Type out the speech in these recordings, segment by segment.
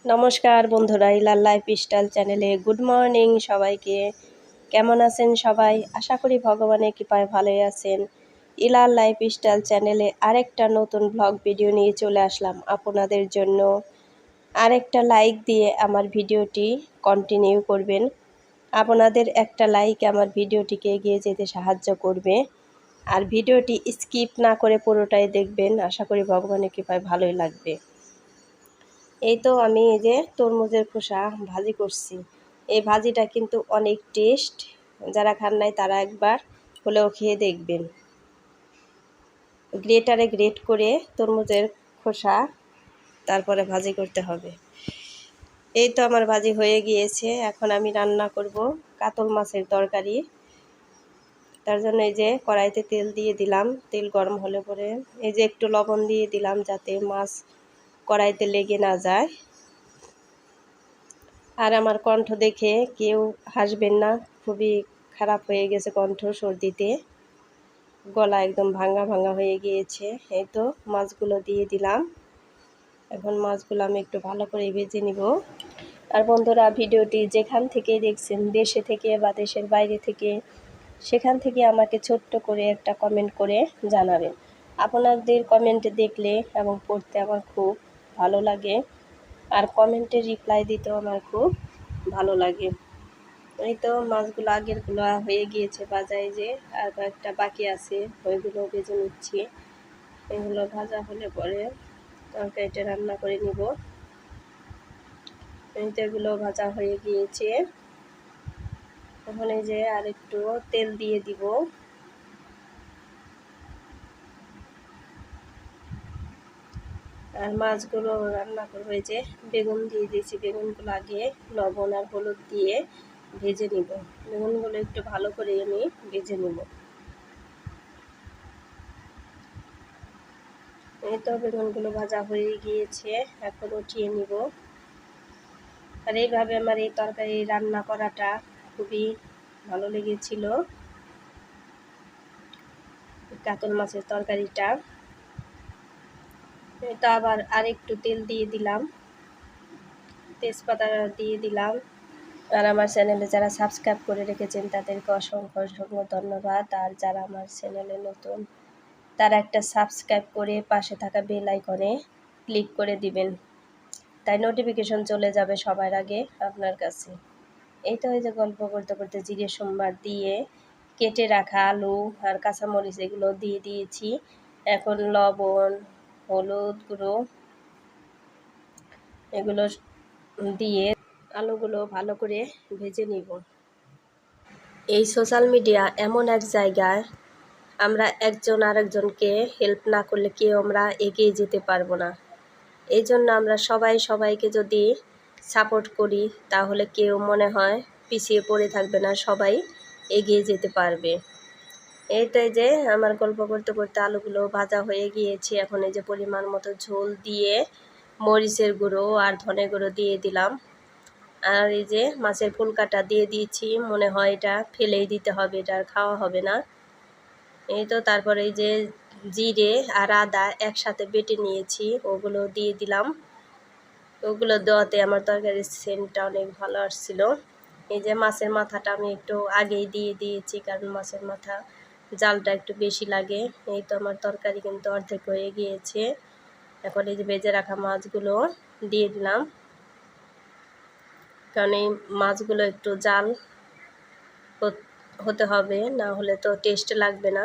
নমস্কার বন্ধুরা, ইলার life style চ্যানেলে গুড মর্নিং সবাইকে। কেমন আছেন সবাই? আশা করি ভগবানের কৃপায় ভালোই আছেন। ইলার লাইফ স্টাইল চ্যানেলে আরেকটা নতুন ব্লগ ভিডিও নিয়ে চলে আসলাম আপনাদের জন্য। আরেকটা লাইক দিয়ে আমার ভিডিওটি কন্টিনিউ করবেন। আপনাদের একটা লাইক আমার ভিডিওটিকে এগিয়ে যেতে সাহায্য করবে। আর ভিডিওটি স্কিপ না করে পুরোটাই দেখবেন, আশা করি ভগবানের কৃপায় ভালোই লাগবে। এই তো আমি এই যে তরমুজের খোসা ভাজি করছি। এই ভাজিটা কিন্তু অনেক টেস্ট, যারা খান নাই তারা একবার হলেও খেয়ে দেখবেন। গ্রেটারে গ্রেট করে তরমুজের খোসা তারপরে ভাজি করতে হবে। এই তো আমার ভাজি হয়ে গিয়েছে। এখন আমি রান্না করব কাতল মাছের তরকারি। তার জন্য এই যে কড়াইতে তেল দিয়ে দিলাম। তেল গরম হলে পরে এই যে একটু লবণ দিয়ে দিলাম, যাতে মাছ কড়াইতে লেগে না যায়। আর আমার কণ্ঠ দেখে কেউ হাসবেন না, খুবই খারাপ হয়ে গেছে কণ্ঠ, সর্দিতে গলা একদম ভাঙা ভাঙা হয়ে গিয়েছে। এই তো মাছগুলো দিয়ে দিলাম। এখন মাছগুলো আমি একটু ভালো করে ভেজে নিব। আর বন্ধুরা, ভিডিওটি যেখান থেকে দেখছেন, দেশে থেকে বা দেশের বাইরে থেকে, সেখান থেকে আমাকে ছোট্ট করে একটা কমেন্ট করে জানাবেন। আপনাদের কমেন্ট দেখলে এবং পড়তে আমার খুব ভালো লাগে, আর কমেন্টে রিপ্লাই দিতেও আমার খুব ভালো লাগে। এই তো মাছগুলো আগেরগুলো হয়ে গিয়েছে ভাজা, যে আর কয়েকটা বাকি আছে, ওইগুলো ভেজে নিচ্ছি। এগুলো ভাজা হলে পরে তরকারিটা রান্না করে নিব। এই তো এগুলো ভাজা হয়ে গিয়েছে। এখন এই যে আর একটু তেল দিয়ে দিব। আর মাছগুলো রান্না করবো, এই যে বেগুন দিয়ে দিয়েছি। বেগুনগুলো আগে লবণ আর হলুদ দিয়ে ভেজে নিব। বেগুনগুলো একটু ভালো করে আমি ভেজে নিব। এই তো বেগুনগুলো ভাজা হয়ে গিয়েছে, এখন উঠিয়ে নিব। আর এইভাবে আমার এই তরকারি রান্না করাটা খুবই ভালো লেগেছিল, কাতল মাছের তরকারিটা। তো আবার আরেকটু তেল দিয়ে দিলাম, তেজপাতা দিয়ে দিলাম। আর আমার চ্যানেলে যারা সাবস্ক্রাইব করে রেখেছেন তাদেরকে অসংখ্য অসংখ্য ধন্যবাদ। আর যারা আমার চ্যানেলে নতুন, তারা একটা সাবস্ক্রাইব করে পাশে থাকা বেল আইকনে ক্লিক করে দিবেন, তাই নোটিফিকেশন চলে যাবে সবার আগে আপনার কাছে। এই তো এই যে গল্প করতে করতে জিরে সোমবার দিয়ে কেটে রাখা আলু আর কাঁচামরিচ এগুলো দিয়ে দিয়েছি। এখন লবণ, হলুদ গুঁড়ো এগুলো দিয়ে আলুগুলো ভালো করে ভেজে নিব। এই সোশ্যাল মিডিয়া এমন এক জায়গায়, আমরা একজন আরেকজনকে হেল্প না করলে কেউ আমরা এগিয়ে যেতে পারবো না। এই জন্য আমরা সবাই সবাইকে যদি সাপোর্ট করি, তাহলে কেউ মনে হয় পিছিয়ে পড়ে থাকবে না, সবাই এগিয়ে যেতে পারবে। এইটাই যে আমার গল্প করতে করতে আলুগুলো ভাজা হয়ে গিয়েছে। এখন এই যে পরিমাণ মতো ঝোল দিয়ে মরিচের গুঁড়ো আর ধনে গুঁড়ো দিয়ে দিলাম। আর এই যে মাছের ফুলকাটা দিয়ে দিয়েছি, মনে হয় এটা ফেলেই দিতে হবে, এটা আর খাওয়া হবে না। এই তো তারপরে এই যে জিরে আর আদা একসাথে বেটে নিয়েছি, ওগুলো দিয়ে দিলাম। ওগুলো দেওয়াতে আমার তরকারির সেন্টটা অনেক ভালো আসছিল। এই যে মাছের মাথাটা আমি একটু আগেই দিয়ে দিয়েছি, কারণ মাছের মাথা জালটা একটু বেশি লাগে। এই তো আমার তরকারি কিন্তু অর্ধেক হয়ে গিয়েছে। এখন এই যে ভেজে রাখা মাছগুলো দিয়ে দিলাম, কারণ এই মাছগুলো একটু জাল হতে হবে, না হলে তো টেস্ট লাগবে না।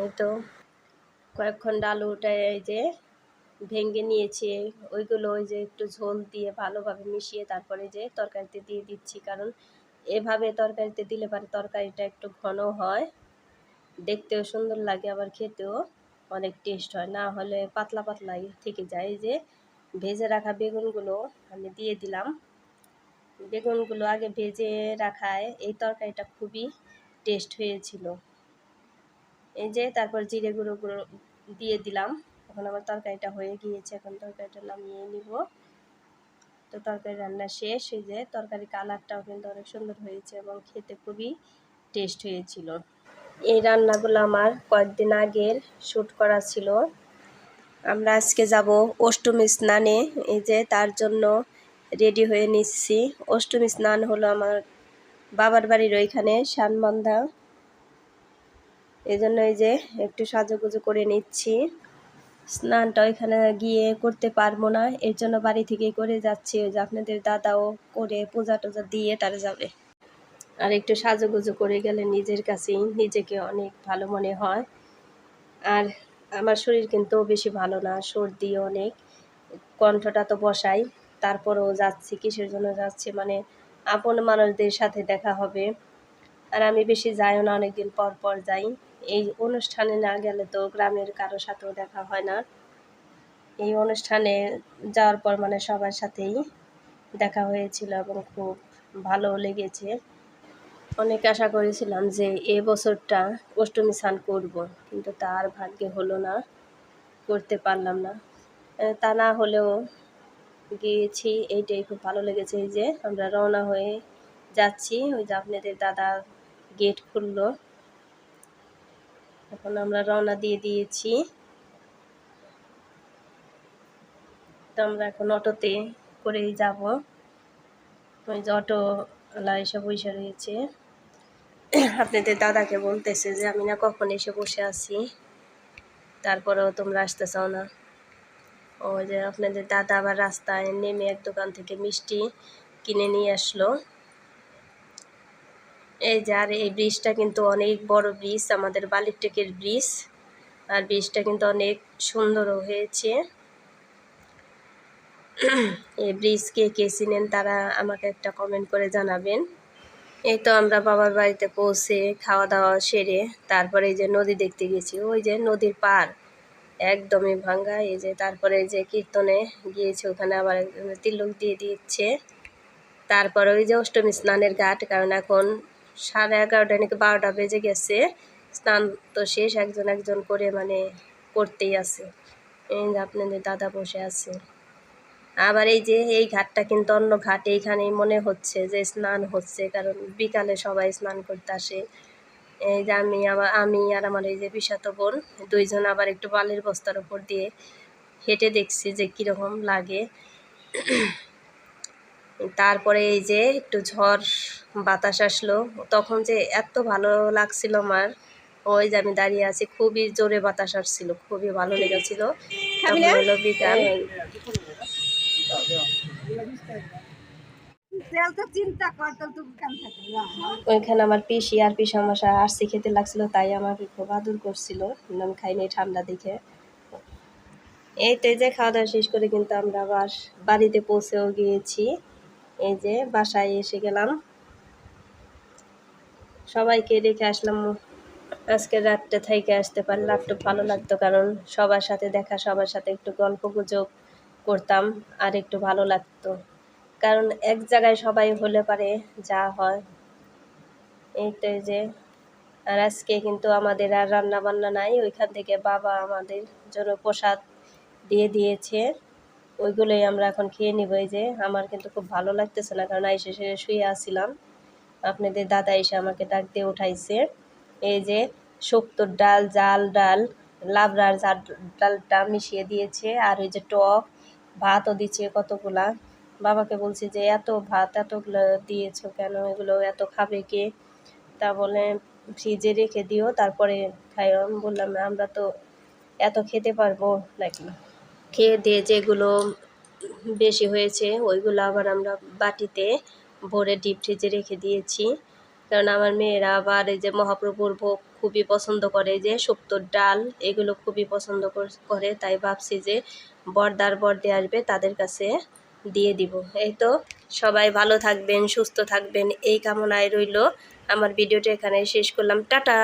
এই তো কয়েকক্ষণ আলুটা এই যে ভেঙে নিয়েছি, ওইগুলো ওই যে একটু ঝোল দিয়ে ভালোভাবে মিশিয়ে তারপরে যে তরকারিতে দিয়ে দিচ্ছি, কারণ এভাবে তরকারিতে দিলে পরে তরকারিটা একটু ঘন হয়, দেখতেও সুন্দর লাগে, আবার খেতেও অনেক টেস্ট হয়। না হলে পাতলা পাতলাই থেকে যায়। এই যে ভেজে রাখা বেগুনগুলো আমি দিয়ে দিলাম। বেগুনগুলো আগে ভেজে রাখায় এই তরকারিটা খুবই টেস্ট হয়েছিল। এই যে তারপর জিরে গুঁড়ো দিয়ে দিলাম। এখন আমার তরকারিটা হয়ে গিয়েছে, এখন তরকারিটা নামিয়ে নিব। তো তরকারি রান্না শেষ। এই যে তরকারি কালারটাও কিন্তু অনেক সুন্দর হয়েছে এবং খেতে খুবই টেস্ট হয়েছিল। এই রান্নাগুলো আমার কয়েকদিন আগের শ্যুট করা ছিল, আমরা আজকে যাব অষ্টমী স্নানে। এই যে তার জন্য রেডি হয়ে নিচ্ছি। অষ্টমী স্নান হলো আমার বাবার বাড়ির ওইখানে শানবন্ধা, এই জন্য এই যে একটু সাজুগুজু করে নিচ্ছি। স্নানটা ওইখানে গিয়ে করতে পারবো না, এর জন্য বাড়ি থেকেই করে যাচ্ছি। ওই যে আপনাদের দাদাও করে পূজা টুজা দিয়ে তারা যাবে। আর একটু সাজুগুজু করে গেলে নিজের কাছেই নিজেকে অনেক ভালো মনে হয়। আর আমার শরীর কিন্তু বেশি ভালো না, সর্দি অনেক, কণ্ঠটা তো বসাই। তারপরেও যাচ্ছি, কিসের জন্য যাচ্ছি মানে আপন মানুষদের সাথে দেখা হবে। আর আমি বেশি যাইও না, অনেকদিন পর পর যাই। এই অনুষ্ঠানে না গেলে তো গ্রামের কারোর সাথেও দেখা হয় না। এই অনুষ্ঠানে যাওয়ার পর মানে সবার সাথেই দেখা হয়েছিল এবং খুব ভালো লেগেছে। অনেক আশা করেছিলাম যে এ বছরটা অষ্টমী স্নান করব, কিন্তু তার ভাগ্যে হলো না, করতে পারলাম না। তা না হলেও গিয়েছি, এইটাই খুব ভালো লেগেছে। এই যে আমরা রওনা হয়ে যাচ্ছি, ওই যে আপনাদের দাদা গেট খুললো, এখন আমরা রওনা দিয়ে দিয়েছি। তো আমরা এখন অটোতে করেই যাব। ওই যে অটোওয়ালা এসে বসে রয়েছে। আপনাদের দাদাকে বলতেছে যে আমি না কখন এসে বসে আছি, তারপরেও তোমরা আসতে চাও না। ওই যে আপনাদের দাদা আবার রাস্তায় নেমে এক দোকান থেকে মিষ্টি কিনে নিয়ে আসলো। এই যে আর এই ব্রিজটা কিন্তু অনেক বড় ব্রিজ, আমাদের বালিরটেকের ব্রিজ। আর ব্রিজটা কিন্তু অনেক সুন্দরও হয়েছে। এই ব্রিজ কে কে চিনেন তারা আমাকে একটা কমেন্ট করে জানাবেন। এই তো আমরা বাবার বাড়িতে পৌঁছে খাওয়া দাওয়া সেরে তারপরে এই যে নদী দেখতে গেছি। ওই যে নদীর পার একদমই ভাঙ্গা। এই যে তারপরে যে কীর্তনে গিয়েছে, ওখানে আবার তিলক দিয়ে দিচ্ছে। তারপরে ওই যে অষ্টমী স্নানের ঘাট, কারণ এখন 11:30 নাকি 12টা বেজে গেছে। স্নান তো শেষ, একজন একজন করে মানে করতেই আছে। এই যে আপনাদের দাদা বসে আছে। আবার এই যে এই ঘাটটা কিন্তু অন্য ঘাট, এইখানেই মনে হচ্ছে যে স্নান হচ্ছে, কারণ বিকালে সবাই স্নান করতে আসে। এই যে আমি আর আমার এই যে পিসাতো বোন দুইজন আবার একটু বালির বস্তার উপর দিয়ে হেঁটে দেখছি যে কীরকম লাগে। তারপরে এই যে একটু ঝড় বাতাস আসলো, তখন যে এত ভালো লাগছিল আমার। ওই যে আমি দাঁড়িয়ে আছি, খুবই জোরে বাতাস আসছিল, খুবই ভালো লেগেছিল। তখন হলো বিকাল। ওইখানে আমার পিসি আর পিসামশা আরসি খেতে লাগছিল, তাই আমাকে খুব আদর করছিল, আমি খাইনি ঠান্ডা দেখে। এই তো যে খাওয়া দাওয়া শেষ করে কিন্তু আমরা আবার বাড়িতে পৌঁছেও গিয়েছি। এই যে বাসায় এসে গেলাম, সবাইকে রেখে আসলাম। আজকে রাতটা থেকে আসতে পারলে একটু ভালো লাগতো, কারণ সবার সাথে দেখা, সবার সাথে একটু গল্প গুজব করতাম আর একটু ভালো লাগতো। কারণ এক জায়গায় সবাই হলে পারে যা হয়। এই তো যে আর আজকে কিন্তু আমাদের আর রান্না বান্না নাই, ওইখান থেকে বাবা আমাদের জন্য প্রসাদ দিয়ে দিয়েছে, ওইগুলোই আমরা এখন খেয়ে নিব। এই যে আমার কিন্তু খুব ভালো লাগতেছে না, কারণ এসে শুয়ে আসছিলাম, আপনাদের দাদা এসে আমাকে ডাক দিয়ে উঠাইছে। এই যে শুক্তোর ডাল, জাল ডাল, লাবড়ার ডালটা মিশিয়ে দিয়েছে, আর ওই যে টক ভাতও দিচ্ছে কতগুলা। বাবাকে বলছি যে এত ভাত এতগুলো দিয়েছো কেন, এগুলো এত খাবে কে? তা বলে ফ্রিজে রেখে দিও, তারপরে খাইও। আমি বললাম আমরা তো এত খেতে পারবো নাকি। খেয়ে দিয়ে যেগুলো বেশি হয়েছে ওইগুলো আবার আমরা বাটিতে ভরে ডিপ ফ্রিজে রেখে দিয়েছি, কারণ আমার মেয়েরা আবার এই যে মহাপ্রভুর ভোগ খুবই পছন্দ করে, যে শুক্তোর ডাল এগুলো খুবই পছন্দ করে। তাই ভাবছি যে বর্দার বর্দি আসবে, তাদের কাছে দিয়ে দিব। এই তো সবাই ভালো থাকবেন, সুস্থ থাকবেন, এই কামনায় রইল। আমার ভিডিওটা এখানে শেষ করলাম, টাটা।